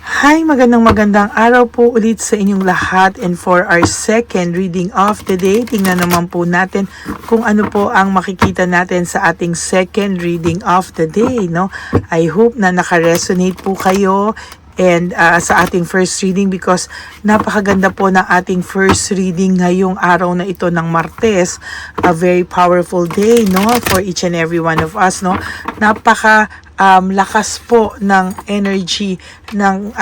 Hi, magandang araw po ulit sa inyong lahat, and for our second reading of the day, tingnan naman po natin kung ano po ang makikita natin sa ating second reading of the day, no? I hope na naka-resonate po kayo and sa ating first reading, because napakaganda po ng ating first reading ngayong araw na ito ng Martes, a very powerful day, no, for each and every one of us, no? Lakas po ng energy ng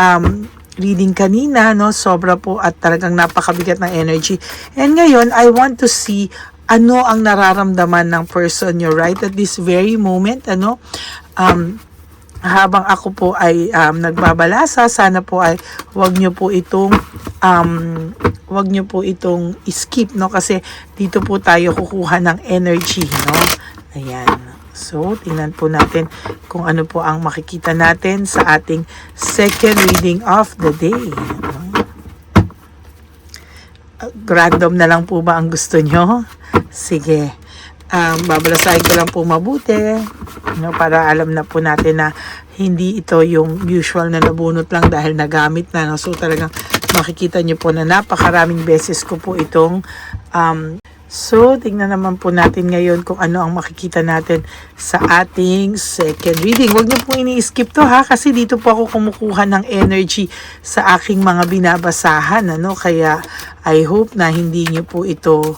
reading kanina, no? Sobra po at talagang napakabigat ng energy. And ngayon, I want to see ano ang nararamdaman ng person nyo right at this very moment, ano? Habang ako po ay nagbabalasa, sana po ay wag nyo po itong skip, no? Kasi dito po tayo kukuha ng energy, no? Ayan. So, tingnan po natin kung ano po ang makikita natin sa ating second reading of the day. Random na lang po ba ang gusto nyo? Sige. Babalasahin ko lang po mabuti, no, para alam na po natin na hindi ito yung usual na nabunot lang dahil nagamit na. No? So, talagang makikita nyo po na napakaraming beses ko po itong So, tingnan naman po natin ngayon kung ano ang makikita natin sa ating second reading. Huwag niyo po ini-skip to ha, kasi dito po ako kumukuha ng energy sa aking mga binabasahan. Ano? Kaya, I hope na hindi niyo po ito,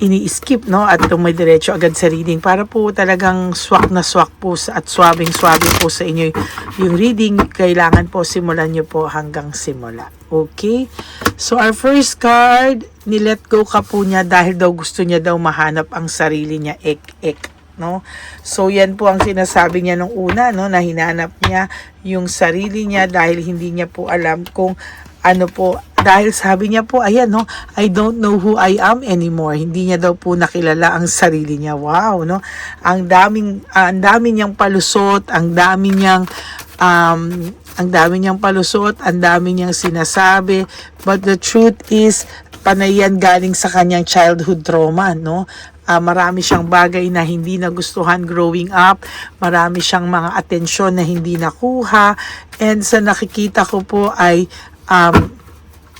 ini-skip, no, at dumidiretso agad sa reading para po talagang swak na swak po at swabing po sa inyo yung reading. Kailangan po simulan nyo po hanggang simula. Okay? So our first card, nilet go ka po niya dahil daw gusto niya daw mahanap ang sarili niya. No? So yan po ang sinasabi niya nung una, no, na hinanap niya yung sarili niya dahil hindi niya po alam kung ano po, dahil sabi niya po, ayan, no, I don't know who I am anymore. Hindi niya daw po nakilala ang sarili niya. Wow, no? Ang dami niyang palusot, ang dami niyang palusot, ang dami niyang sinasabi. But the truth is, panay yan galing sa kanyang childhood trauma, no? Marami siyang bagay na hindi nagustuhan growing up. Marami siyang mga atensyon na hindi nakuha. And sa nakikita ko po ay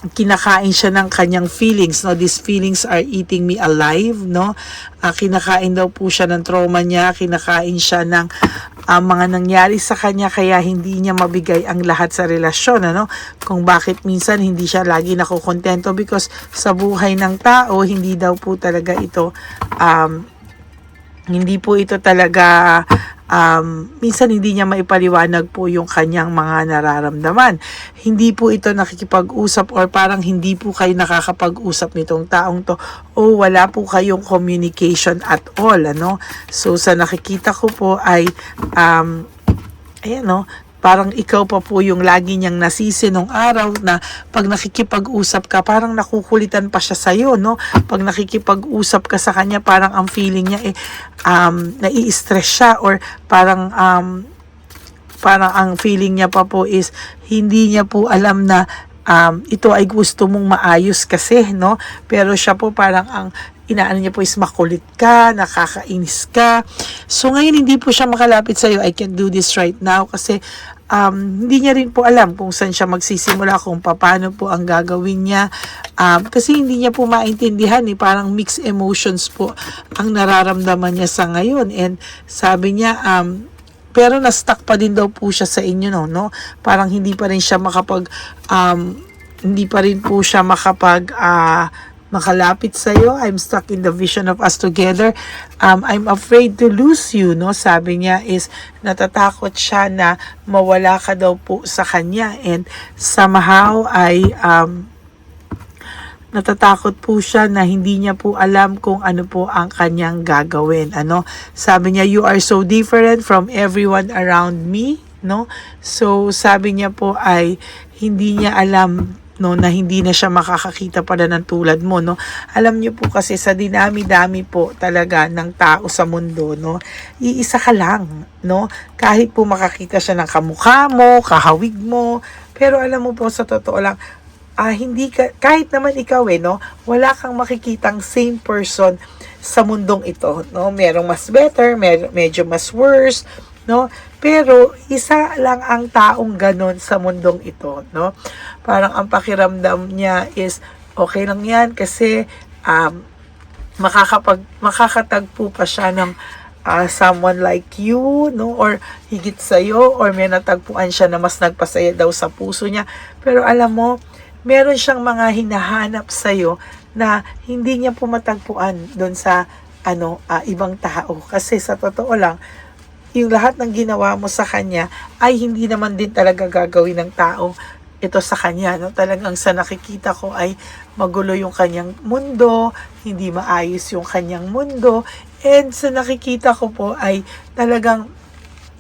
kinakain siya ng kanyang feelings, no? These feelings are eating me alive, no? Kinakain daw po siya ng trauma niya, kinakain siya ng mga nangyari sa kanya, kaya hindi niya mabigay ang lahat sa relasyon, ano? Kung bakit minsan hindi siya lagi nakokontento, because sa buhay ng tao, hindi daw po talaga ito minsan hindi niya maipaliwanag po yung kanyang mga nararamdaman. Hindi po ito nakikipag-usap, or parang hindi po kayo nakakapag-usap nitong taong to, o wala po kayong communication at all, ano? So sa nakikita ko po ay ayan, no, parang ikaw pa po yung lagi niyang nasisi nung araw na pag nakikipag-usap ka, parang nakukulitan pa siya sa'yo, no? Pag nakikipag-usap ka sa kanya, parang ang feeling niya nai-stress siya, or parang ang feeling niya pa po is hindi niya po alam na ito ay gusto mong maayos kasi, no? Pero siya po parang ang inaano niya po is makulit ka, nakakainis ka. So ngayon hindi po siya makalapit sa iyo. I can do this right now kasi hindi niya rin po alam kung saan siya magsisimula, kung paano po ang gagawin niya. Kasi hindi niya po maintindihan, parang mixed emotions po ang nararamdaman niya sa ngayon. And sabi niya, pero na-stuck pa din daw po siya sa inyo, no? Parang hindi pa rin siya makalapit sa iyo. I'm stuck in the vision of us together. I'm afraid to lose you, no? Sabi niya is natatakot siya na mawala ka daw po sa kanya, and somehow ay natatakot po siya na hindi niya po alam kung ano po ang kanyang gagawin, ano? Sabi niya, you are so different from everyone around me, no? So sabi niya po ay hindi niya alam, no, na hindi na siya makakakita pala ng tulad mo, no? Alam niyo po kasi sa dinami-dami po talaga ng tao sa mundo, no? Iisa ka lang, no? Kahit po makakita siya ng kamukha mo, kahawig mo, pero alam mo po sa totoo lang, hindi ka, kahit naman ikaw no, wala kang makikitang same person sa mundong ito, no? Merong mas better, medyo mas worse, no? Pero isa lang ang taong ganon sa mundong ito, no? Parang ang pakiramdam niya is okay lang 'yan kasi makakatagpo pa siya ng someone like you, no? Or higit sa'yo, or may natagpuan siya na mas nagpasaya daw sa puso niya. Pero alam mo, meron siyang mga hinahanap sa'yo na hindi niya po matagpuan doon sa ibang tao. Kasi sa totoo lang, yung lahat ng ginawa mo sa kanya ay hindi naman din talaga gagawin ng tao ito sa kanya, no? Talagang sa nakikita ko ay magulo yung kanyang mundo, hindi maayos yung kanyang mundo, and sa nakikita ko po ay talagang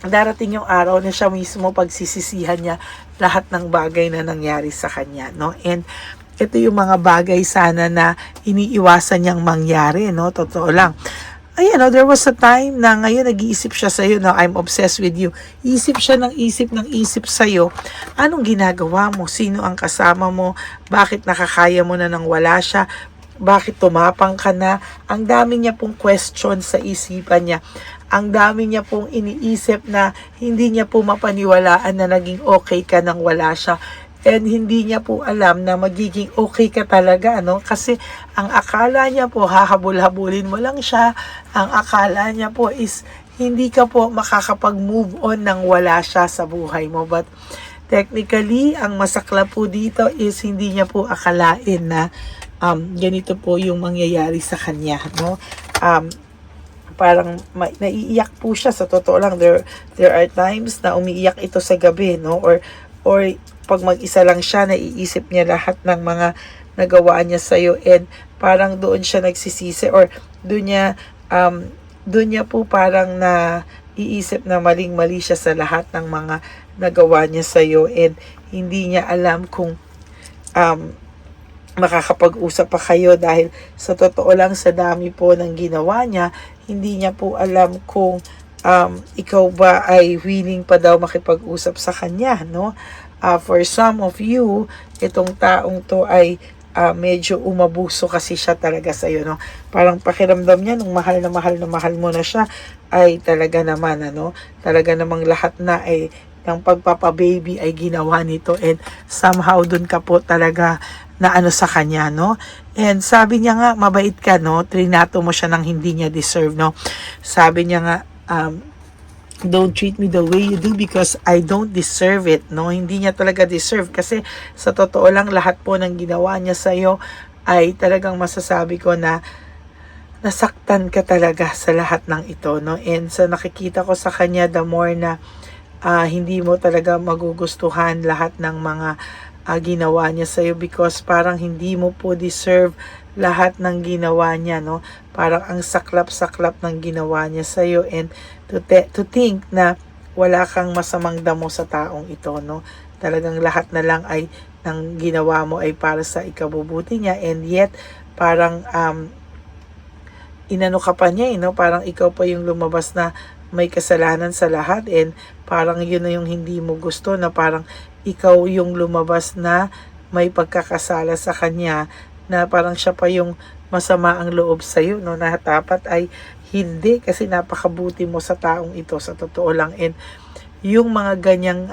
darating yung araw na siya mismo pagsisisihan niya lahat ng bagay na nangyari sa kanya, no? And ito yung mga bagay sana na iniiwasan niyang mangyari, no? Totoo lang. Ayan, no, there was a time na ngayon nag-iisip siya sa'yo, no, I'm obsessed with you. Isip siya ng isip sa'yo. Anong ginagawa mo? Sino ang kasama mo? Bakit nakakaya mo na nang wala siya? Bakit tumapang ka na? Ang dami niya pong question sa isipan niya. Ang dami niya pong iniisip na hindi niya po mapaniwalaan na naging okay ka nang wala siya. And hindi niya po alam na magiging okay ka talaga, no? Kasi ang akala niya po, hahabol-habulin mo lang siya. Ang akala niya po is hindi ka po makakapag-move on nang wala siya sa buhay mo. But technically, ang masakla po dito is hindi niya po akalain na ganito po yung mangyayari sa kanya, no? Parang naiiyak po siya, sa totoo lang. There are times na umiiyak ito sa gabi, no? Or pag mag-isa lang siya, naiisip niya lahat ng mga nagawa niya sa'yo, and parang doon siya nagsisisi, or doon niya po parang iisip na maling-mali siya sa lahat ng mga nagawa niya sa'yo, and hindi niya alam kung makakapag-usap pa kayo dahil sa totoo lang, sa dami po ng ginawa niya, hindi niya po alam kung ikaw ba ay willing pa daw makipag-usap sa kanya, no? For some of you, itong taong to ay medyo umabuso kasi siya talaga sa iyo, no? Parang pakiramdam niya nung mahal mo na siya ay talaga naman, talaga namang lahat na ay ng pagpapababy ay ginawa nito, and somehow dun ka po talaga na sa kanya, no? And sabi niya nga, mabait ka, no? Trinato mo siya ng hindi niya deserve, no? Sabi niya nga, don't treat me the way you do because I don't deserve it, no? Hindi niya talaga deserve kasi sa totoo lang, lahat po ng ginawa niya sa'yo ay talagang masasabi ko na nasaktan ka talaga sa lahat ng ito, no? And sa nakikita ko sa kanya, the more na hindi mo talaga magugustuhan lahat ng mga ginawa niya sa'yo because parang hindi mo po deserve lahat ng ginawa niya, no? Parang ang saklap-saklap ng ginawa niya sa'yo, and to think na wala kang masamang damo sa taong ito, no? Talagang lahat na lang ay ng ginawa mo ay para sa ikabubuti niya, and yet parang inano ka pa niya, no? Parang ikaw pa yung lumabas na may kasalanan sa lahat, and parang yun na yung hindi mo gusto, na parang ikaw yung lumabas na may pagkakasala sa kanya, na parang siya pa yung masama ang loob sa'yo, no? Na dapat ay hindi, kasi napakabuti mo sa taong ito, sa totoo lang. And yung mga ganyang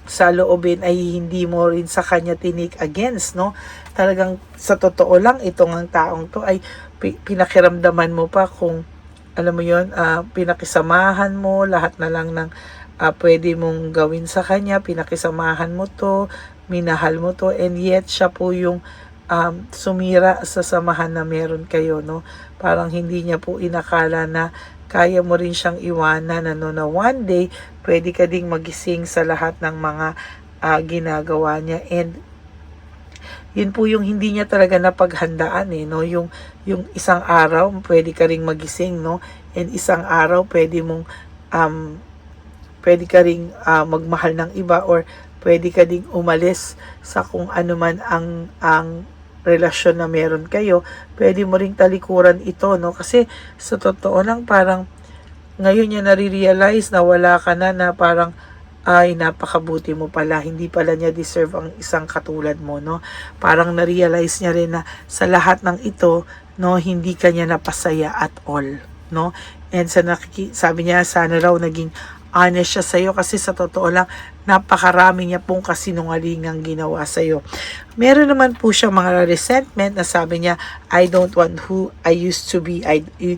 sa loobin ay hindi mo rin sa kanya tinik against, no? Talagang sa totoo lang, itong ang taong to ay pinakiramdaman mo pa kung alam mo yon, pinakisamahan mo lahat na lang ng pwede mong gawin sa kanya, pinakisamahan mo to, minahal mo to, and yet siya po yung sumira sa samahan na meron kayo, no? Parang hindi niya po inakala na kaya mo rin siyang iwanan, na one day pwede ka ding magising sa lahat ng mga ginagawa niya, and yun po yung hindi niya talaga napaghandaan, no? Yung isang araw pwede ka ring magising, no? And isang araw pwede mong pwede ka ring magmahal ng iba, or pwede ka ding umalis sa kung ano man ang relasyon na meron kayo. Pwede mo ring talikuran ito, no? Kasi sa totoo lang, parang ngayon niya nare-realize na wala ka na, na parang ay napakabuti mo pala, hindi pala niya deserve ang isang katulad mo, no? Parang na-realize niya rin na sa lahat ng ito, no, hindi kanya napasaya at all, no? And sabi niya, sana raw naging honest siya sa'yo kasi sa totoo lang, napakarami niya pong kasinungalingang ginawa sa'yo. Meron naman po siya mga resentment na sabi niya, I don't want who I used to be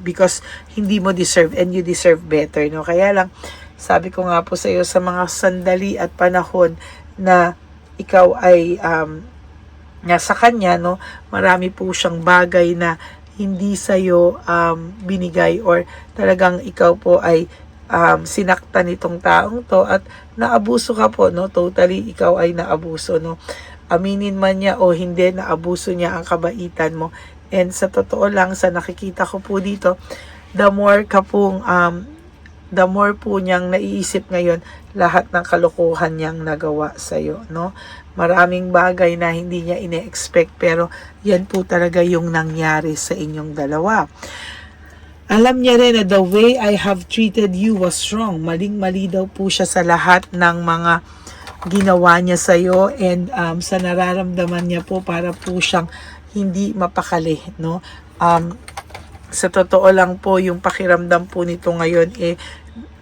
because hindi mo deserve and you deserve better, no? Kaya lang, sabi ko nga po sa iyo, sa mga sandali at panahon na ikaw ay nasa kanya, no, marami po siyang bagay na hindi sa iyo binigay, or talagang ikaw po ay sinaktan nitong taong to at naabuso ka po, no? Totally ikaw ay naabuso, no? Aminin man niya o hindi, naabuso niya ang kabaitan mo. And sa totoo lang, sa nakikita ko po dito, the more po niyang naiisip ngayon lahat ng kalokohan niyang nagawa sa iyo, no? Maraming bagay na hindi niya ine-expect, pero yan po talaga yung nangyari sa inyong dalawa. Alam niya rin na the way I have treated you was wrong. Maling-mali daw po siya sa lahat ng mga ginawa niya sa iyo, and sa nararamdaman niya po, para po siyang hindi mapakali, no? Sa totoo lang po, yung pakiramdam po nito ngayon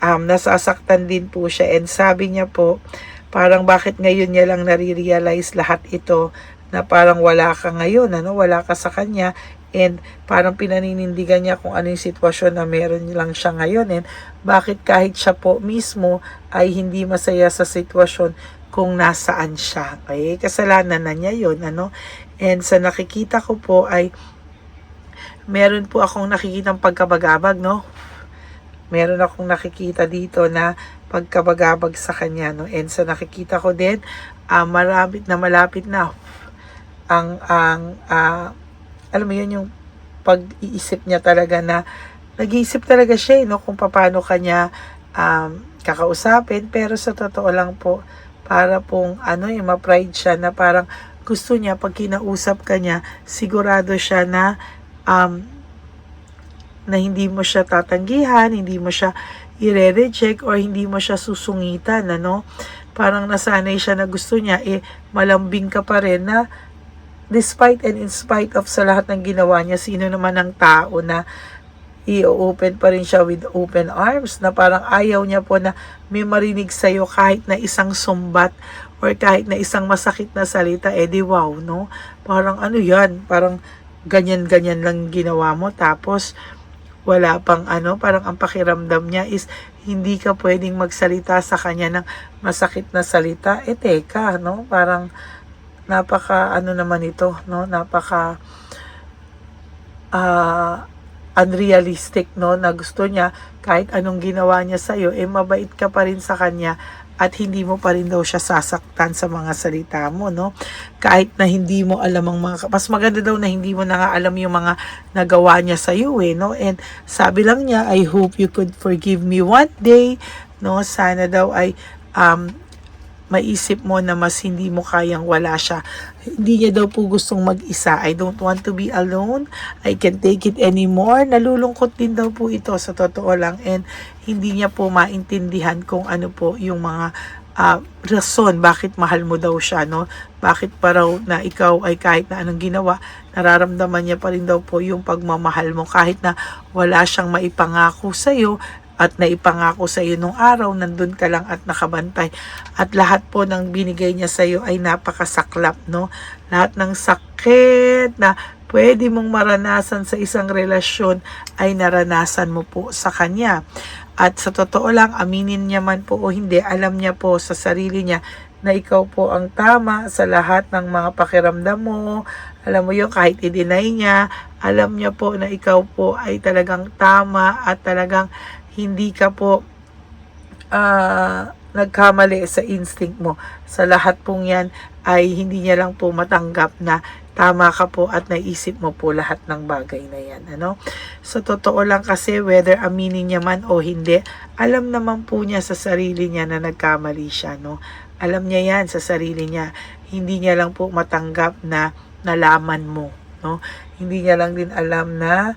nasasaktan din po siya, and sabi niya po, parang bakit ngayon niya lang nare-realize lahat ito, na parang wala ka ngayon, ano, wala ka sa kanya, and parang pinaninindigan niya kung ano yung sitwasyon na meron lang siya ngayon, and bakit kahit siya po mismo ay hindi masaya sa sitwasyon kung nasaan siya. Okay? Kasalanan na niya yun, ano? And sa nakikita ko po ay meron po akong nakikitang pagkabagabag, no? Meron akong nakikita dito na pagkabagabag sa kanya, no? And sa nakikita ko din, malapit na ang alam mo yun, yung pag-iisip niya talaga na nag-iisip talaga siya, no? Kung paano kanya kakausapin, pero sa totoo lang po, para pong ma-pride siya na parang gusto niya pag kinausap ka niya, sigurado siya na na hindi mo siya tatanggihan, hindi mo siya i-reject, or hindi mo siya susungitan, ano? Parang nasanay siya na gusto niya, malambing ka pa rin, na despite and in spite of sa lahat ng ginawa niya, sino naman ang tao na i-open pa rin siya with open arms, na parang ayaw niya po na may marinig sa'yo kahit na isang sumbat or kahit na isang masakit na salita, di wow, no? Parang ano yan, parang ganyan-ganyan lang ginawa mo, tapos wala pang parang ang pakiramdam niya is hindi ka pwedeng magsalita sa kanya ng masakit na salita. Teka, no? Parang napaka naman ito, no? Napaka unrealistic, no? Na gusto niya kahit anong ginawa niya sa iyo, mabait ka pa rin sa kanya at hindi mo pa rin daw siya sasaktan sa mga salita mo, no? Kahit na hindi mo alam ang mas maganda daw na hindi mo na nga alam yung mga nagawa niya sa iyo, no? And sabi lang niya, I hope you could forgive me one day, no? Sana daw ay maisip mo na mas hindi mo kayang wala siya. Hindi niya daw po gustong mag-isa. I don't want to be alone. I can't take it anymore. Nalulungkot din daw po ito sa totoo lang, and hindi niya po maintindihan kung ano po yung mga rason bakit mahal mo daw siya, no? Bakit pa raw na ikaw ay kahit na anong ginawa, nararamdaman niya pa rin daw po yung pagmamahal mo kahit na wala siyang maipangako sa iyo. At naipangako sa iyo nung araw, nandun ka lang at nakabantay. At lahat po ng binigay niya sa iyo ay napakasaklap, no? Lahat ng sakit na pwede mong maranasan sa isang relasyon ay naranasan mo po sa kanya. At sa totoo lang, aminin niya man po o hindi, alam niya po sa sarili niya na ikaw po ang tama sa lahat ng mga pakiramdam mo. Alam mo yun, kahit i-deny niya, alam niya po na ikaw po ay talagang tama at talagang hindi ka po nagkamali sa instinct mo. Sa lahat pong yan ay hindi niya lang po matanggap na tama ka po at naisip mo po lahat ng bagay na yan, ano? So totoo lang kasi, whether aminin niya man o hindi, alam naman po niya sa sarili niya na nagkamali siya, no? Alam niya yan sa sarili niya. Hindi niya lang po matanggap na nalaman mo, no? Hindi niya lang din alam na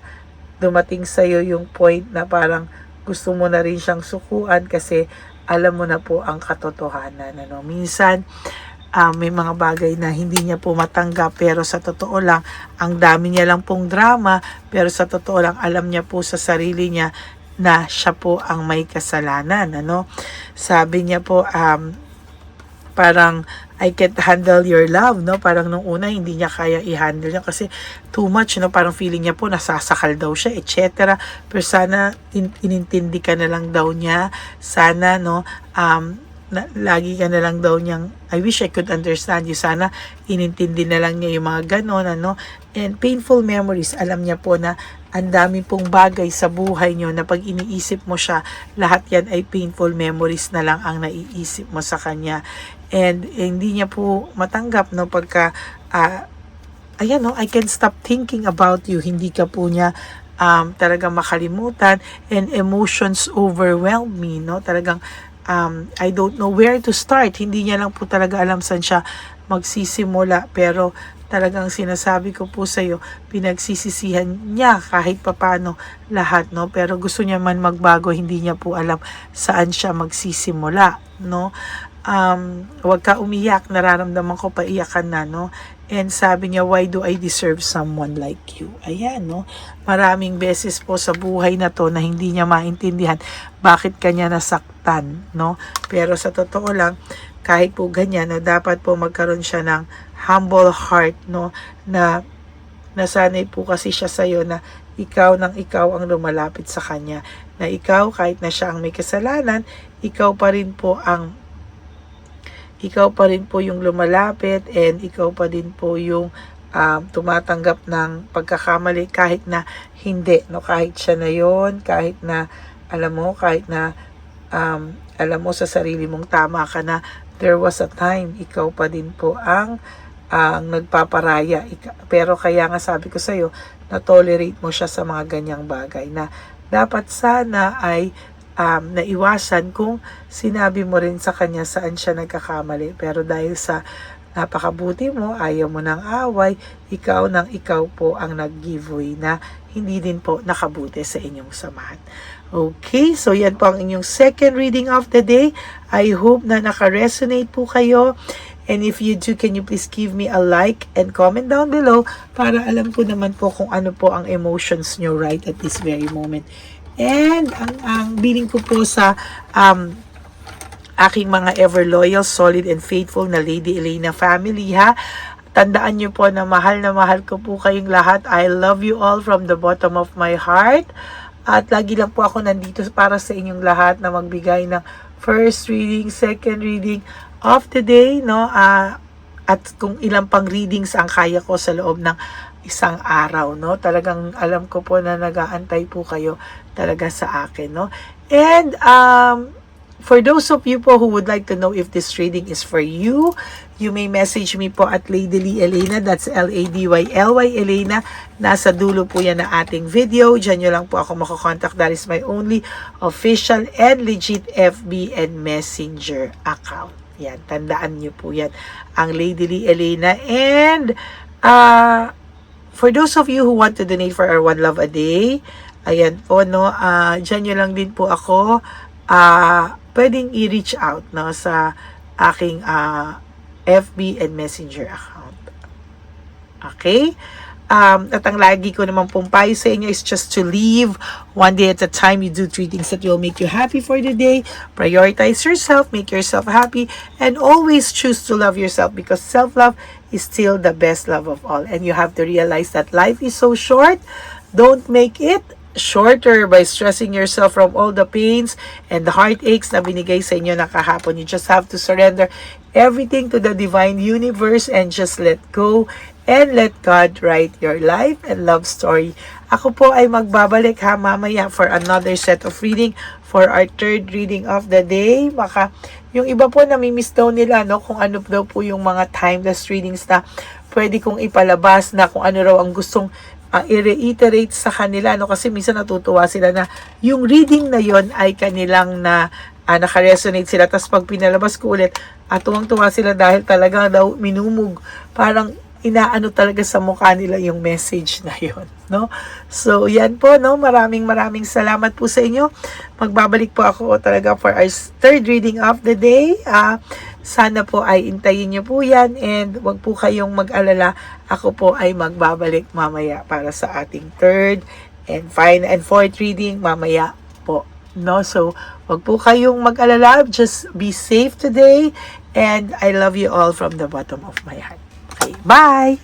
dumating sa iyo yung point na parang gusto mo na rin siyang sukuan kasi alam mo na po ang katotohanan. Ano? Minsan, may mga bagay na hindi niya po matanggap, pero sa totoo lang, ang dami niya lang pong drama, pero sa totoo lang, alam niya po sa sarili niya na siya po ang may kasalanan. Ano? Sabi niya po, parang I can't handle your love, no? Parang nung una hindi niya kaya i-handle niya kasi too much, no? Parang feeling niya po nasasakal daw siya, etc. Pero sana inintindi ka na lang daw niya. Sana, no, lagi ka na lang daw niyang, I wish I could understand you. Sana inintindi na lang niya yung mga ganon, ano? And painful memories, alam niya po na ang dami pong bagay sa buhay niyo na pag iniisip mo siya, lahat yan ay painful memories na lang ang naiisip mo sa kanya. And hindi niya po matanggap, no, pagka ayan, no, I can stop thinking about you. Hindi ka po niya talagang makalimutan, and emotions overwhelm me, no? Talagang I don't know where to start. Hindi niya lang po talaga alam saan siya magsisimula, pero talagang sinasabi ko po sa iyo, pinagsisisihan niya kahit papano lahat, no? Pero gusto niya man magbago, hindi niya po alam saan siya magsisimula, no? Huwag ka umiyak, nararamdaman ko paiyakan na, no? And sabi niya, why do I deserve someone like you? Ayan, no? Maraming beses po sa buhay na to na hindi niya maintindihan bakit kanya nasaktan, no? Pero sa totoo lang, kahit po ganyan, no, dapat po magkaroon siya ng humble heart, no? Na nasanay po kasi siya sa'yo na ikaw ang lumalapit sa kanya. Na ikaw, kahit na siya ang may kasalanan, ikaw pa rin po yung lumalapit, and ikaw pa din po yung tumatanggap ng pagkakamali kahit na hindi, no? Kahit siya na yon, kahit na alam mo sa sarili mong tama ka na, there was a time ikaw pa din po ang nagpaparaya. Pero kaya nga sabi ko sa'yo, na-tolerate mo siya sa mga ganyang bagay na dapat sana ay naiwasan kung sinabi mo rin sa kanya saan siya nagkakamali. Pero dahil sa napakabuti mo, ayaw mo ng away, ikaw po ang nag-giveaway na hindi din po nakabuti sa inyong samahan. Okay, so yan po ang inyong second reading of the day. I hope na naka-resonate po kayo. And if you do, can you please give me a like and comment down below para alam ko naman po kung ano po ang emotions nyo right at this very moment. And ang biling ko po sa aking mga ever loyal, solid, and faithful na Lady Elena family, ha. Tandaan nyo po na mahal ko po kayong lahat. I love you all from the bottom of my heart. At lagi lang po ako nandito para sa inyong lahat na magbigay ng first reading, second reading of the day, no? At kung ilang pang readings ang kaya ko sa loob ng isang araw, no? Talagang alam ko po na nag-aantay po kayo talaga sa akin, no? And for those of you po who would like to know if this reading is for you, you may message me po at Lady Lee Elena. That's LADYLY Elena. Nasa dulo po yan na ating video. Diyan nyo lang po ako makakontakt. That is my only official and legit FB and Messenger account. Yan, tandaan nyo po yan. Ang Lady Lee Elena. And for those of you who want to donate for our One Love a Day, ayan po, no, dyan nyo lang din po ako pwedeng i-reach out, no, sa aking FB and Messenger account. Okay? At ang lagi ko naman pong payo sa inyo is just to live one day at a time. You do 3 things that will make you happy for the day. Prioritize yourself, make yourself happy, and always choose to love yourself, because self-love is still the best love of all. And you have to realize that life is so short. Don't make it shorter by stressing yourself from all the pains and the heartaches na binigay sa inyo na kahapon. You just have to surrender everything to the divine universe and just let go and let God write your life and love story. Ako po ay magbabalik mamaya for another set of reading for our third reading of the day. Baka yung iba po namimiss daw nila, no, kung ano daw po yung mga timeless readings na pwede kong ipalabas, na kung ano raw ang gustong i-reiterate sa kanila, no, kasi minsan natutuwa sila na yung reading na yon ay kanilang na naka-resonate sila, tapos pag pinalabas ko ulit tuwang-tuwa sila dahil talaga daw minumug, parang inaano talaga sa mukha nila yung message na yon, no? So, yan po, no? Maraming salamat po sa inyo. Magbabalik po ako talaga for our third reading of the day. Sana po ay intayin niyo po yan and wag po kayong mag-alala. Ako po ay magbabalik mamaya para sa ating third and final and fourth reading mamaya po. No, so wag po kayong mag-alala. Just be safe today and I love you all from the bottom of my heart. Okay, bye!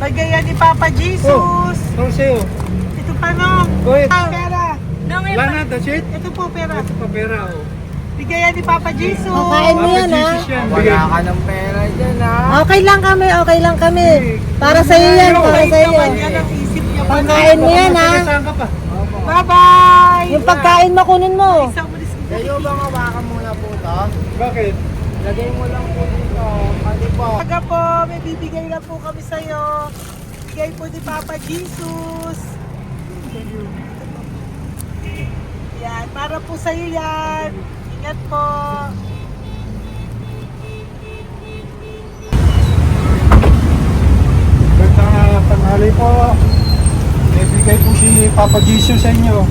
Bigay ni Papa Jesus. Ano sa'yo? Ito pa no. Wait. Pera. Wala na, that's it? Ito po pera. Ito pa pera, oh. Bigay ni Papa Jesus. Kain mo yan, ha? Wala ka ng pera dyan, ha? Okay lang kami. Para sa iyo yan, para sa iyo. Yan ang isip niya. Pagkain mo yan, ha? Saan ka pa? Bye-bye. Yung pagkain mo, kunin mo. Isang ulis ko. Kayo bang hawakan muna po to? Bakit? Lagay mo lang po dito. Pati po. Taga po, may bibigay lang po kami sa'yo. Bigay po ni Papa Jesus. Yan, para po sa'yo yan. Ingat po. Gandang tanghali po. May bigay po si Papa Jesus sa inyo.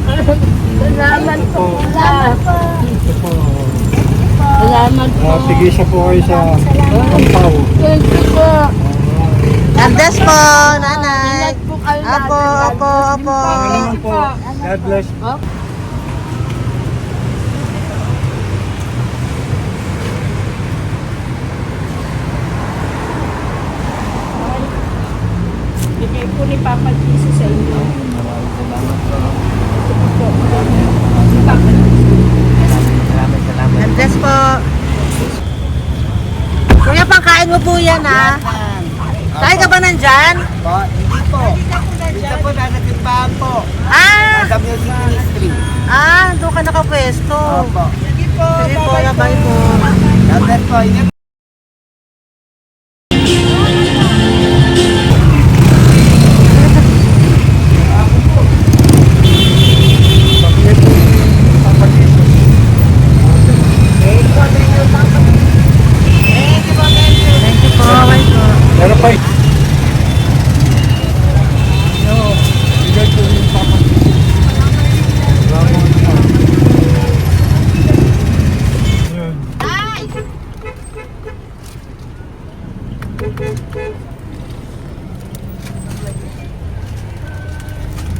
Salamat po. Ito po. Salamat po. Tigisa po kayo sa Pampaw. Thank you po. God bless po, nanay. Apo. Salamat po. God bless. Bigay po ni Papa Jesus Kuya, pangkain mo po yan, ha? Tayo ka ba nandyan? Hindi po. Dito po, nasa timbahan po. Ah! Sa music ministry. Doon ka nakapwesto. Opo. Sige po, bye po. Dapat po, ingat. Pabigay po ni Papa Jesus. Thank you po, bye po. Meron pa eh. Bigay po ni Papa Jesus. Salamat po. Yun.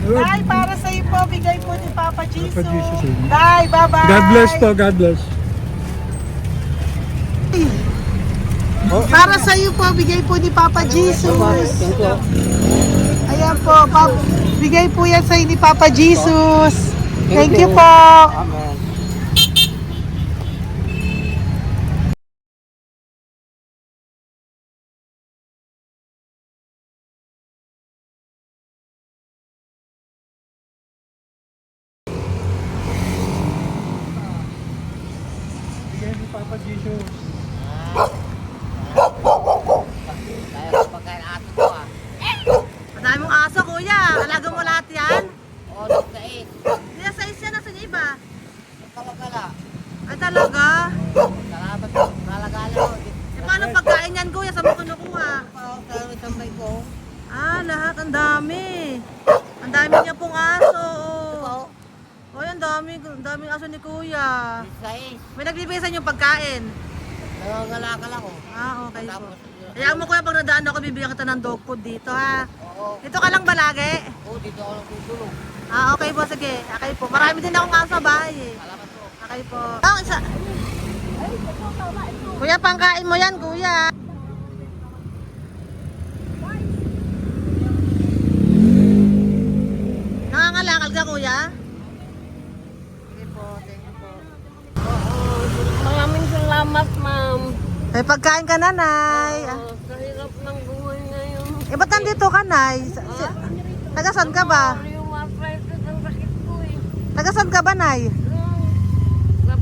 Yun. Tay, para sa iyo po, bigay po ni Papa Jesus. Papa Jesus, eh. Tay, bye-bye. God bless po, God bless. Para sa iyo po, bigay po ni Papa Jesus. Ayan po, bigay po yan sa iyo ni Papa Jesus. Thank you po. Bigay ni Papa Jesus. Madami mong aso, kuya. Alaga mo lahat yan? Oo, nagkait. Kuya, size yan. Nasaan yung iba? Kalagala. Ay, talaga? Salamat po. Kalagala ko. E, paano pagkain yan, kuya? Saan mo kinukuha? Sa tambay ko. Lahat. Ang dami. Ang dami niya pong aso. Oy, ang daming aso ni kuya. Sais. May nagbibigay sa inyo pagkain. Nangangalakal ako. Okay po. Tapos, Kaya mo kuya, pag nadaan ako, bibigyan kita ng dog food dito, ha? oo. Dito ka lang ba lagi? Oo, dito ako nagtutulong. Okay po, sige. Okay po. Marami din akong aso sa bahay, eh. Salamat po. Okay po. Isa. Kuya, pangkain mo yan, kuya. Nangangalakal ka, kuya? Sige po, thank you po. Maraming salamat, ma'am. May pagkain ka na, Nay. Sa hirap ng buhay ngayon. Ba't nandito ka, Nay? Tagasan ka ba? Yung arthritis ang sakit ko eh. Tagasan ka ba, Nay? Sa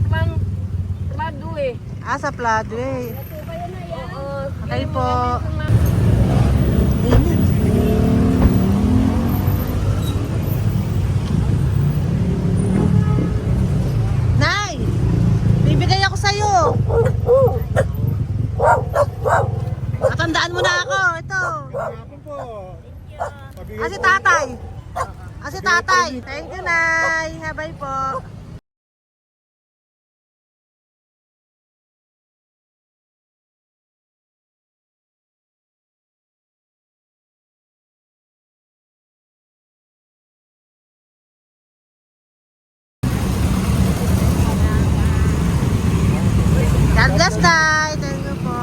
plado eh. Sa Pladway. Oo. Okay po. Nay! Bibigay ako sa'yo. Matandaan mo na ako. Ito. Hapon po. Pabigay Si po. tatay. Si tatay. Thank you, Nay. Habay po. God bless, Nay. Thank you po.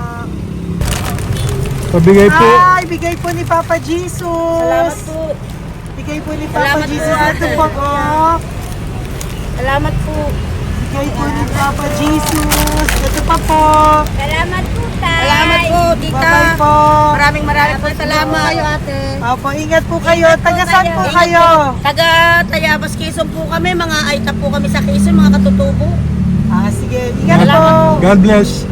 Pabigay po. Ay, bigay po ni Papa Jesus. Salamat po. Bigay po ni Papa Salamat po, Jesus. Ito ate. po, oh. Salamat po. Bigay po ni Papa Jesus. Ito pa po. Salamat po, tay. Salamat po, tita. Bye-bye po. Maraming po salamat. Kayo, ate. Opo, ingat po kayo. Taga saan po kayo? Taga Tayabas, Quezon po kami. Mga aita po kami sa Quezon, mga katutubo. Sige, ingat po. God bless.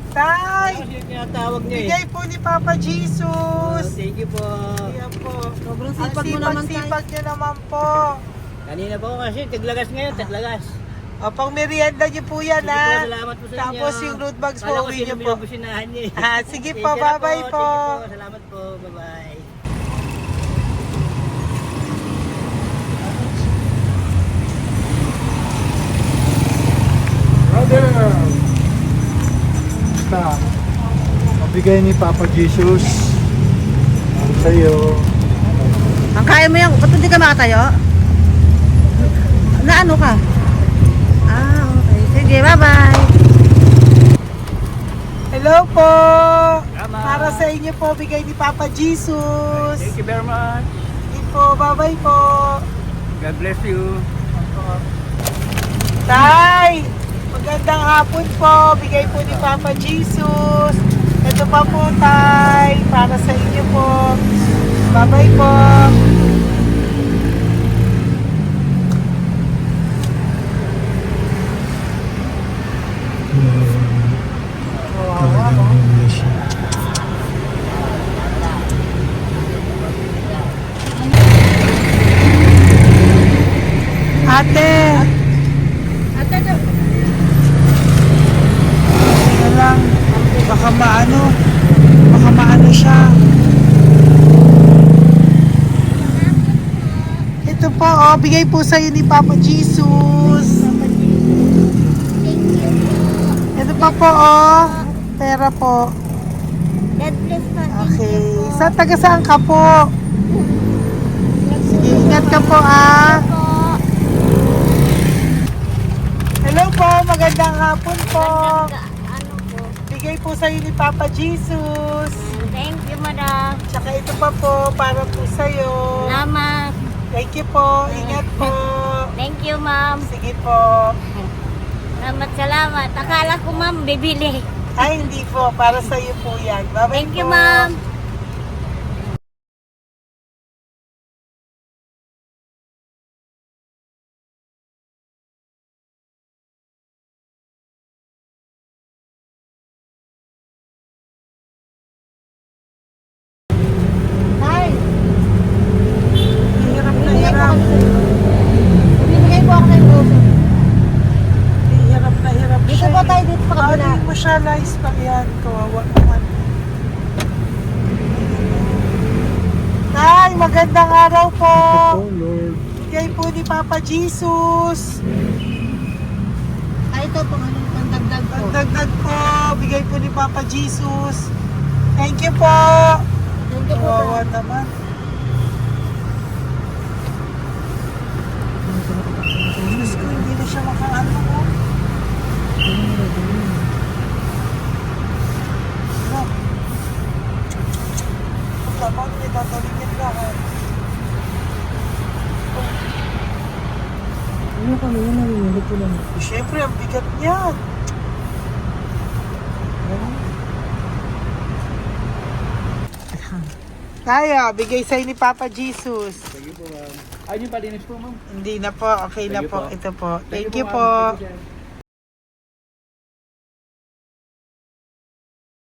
Tay, Tinatawag niya bigay po ni Papa Jesus. Thank you po. Ayan po. Sobrang Ang sipag mo naman, tay. sipag niyo naman po. Kanina po kasi, taglagas ngayon, taglagas. Pang merienda niyo po yan, Sige po, ha? salamat po sa inyo. Tapos yung road bags po, Kala ko uwi niyo sino po. binubusinahan niyo eh. Sige Sige po, na bye-bye po. Sige po, salamat po. Bye-bye. Brother. Basta. Pabigay ni Papa Jesus. Ang sa'yo. Ang kaya mo yan. Ba't hindi ka makatayo? Na ano ka? Ah, okay. Sige, bye-bye. Hello po! Para sa inyo po, bigay ni Papa Jesus. Thank you very much. Sige po, bye-bye po. God bless you. Tay! Magandang hapon po. Bigay po ni Papa Jesus. Ito pa po, Tay. Para sa inyo po. Bye-bye po. Ate! Sige lang. Baka maano siya. Ito po, oh, bigay po sa'yo ni Papa Jesus. Ito pa po, oh. Pera po. God bless po. Okay. Taga saan ka po? Sige, ingat ka po, ah. Hello po, magandang hapon po. Ano po? Bigay po sa'yo ni Papa Jesus. Thank you, madam. Tsaka ito pa po, para po sa'yo. Salamat. Thank you po, ingat po. Thank you, ma'am. Sige po. Salamat. Akala ko, ma'am, bibili. Ay, hindi po, para sa'yo po yan. Bye-bye Thank you, po. ma'am. Hirap na hirap. Bibigay po ako ng grupo. Hirap na hirap Dito siya. po tayo dito sa kabila. Hindi mo siya lies pa yan. Kawawa naman. Tay, magandang araw po. Lord. Bigay po ni Papa Jesus. Ay, ito po, ano, pandagdag po. Ang dagdag po. Bigay po ni Papa Jesus. Thank you po. Thank you po. Kawawa naman. Diyos ko, hindi na siya makaano po. Ano? Tama, may tatalingin lahat. Ano kami yun, narinig ko lang. Siyempre, ang bigat niyan. Kaya, bigay sa'yo ni Papa Jesus. Thank you po, ma'am. Ay, yung palinis po, ma'am. Hindi na po, okay na Thank you po. po. Ito po. Thank you ma'am. po. Thank you, sir.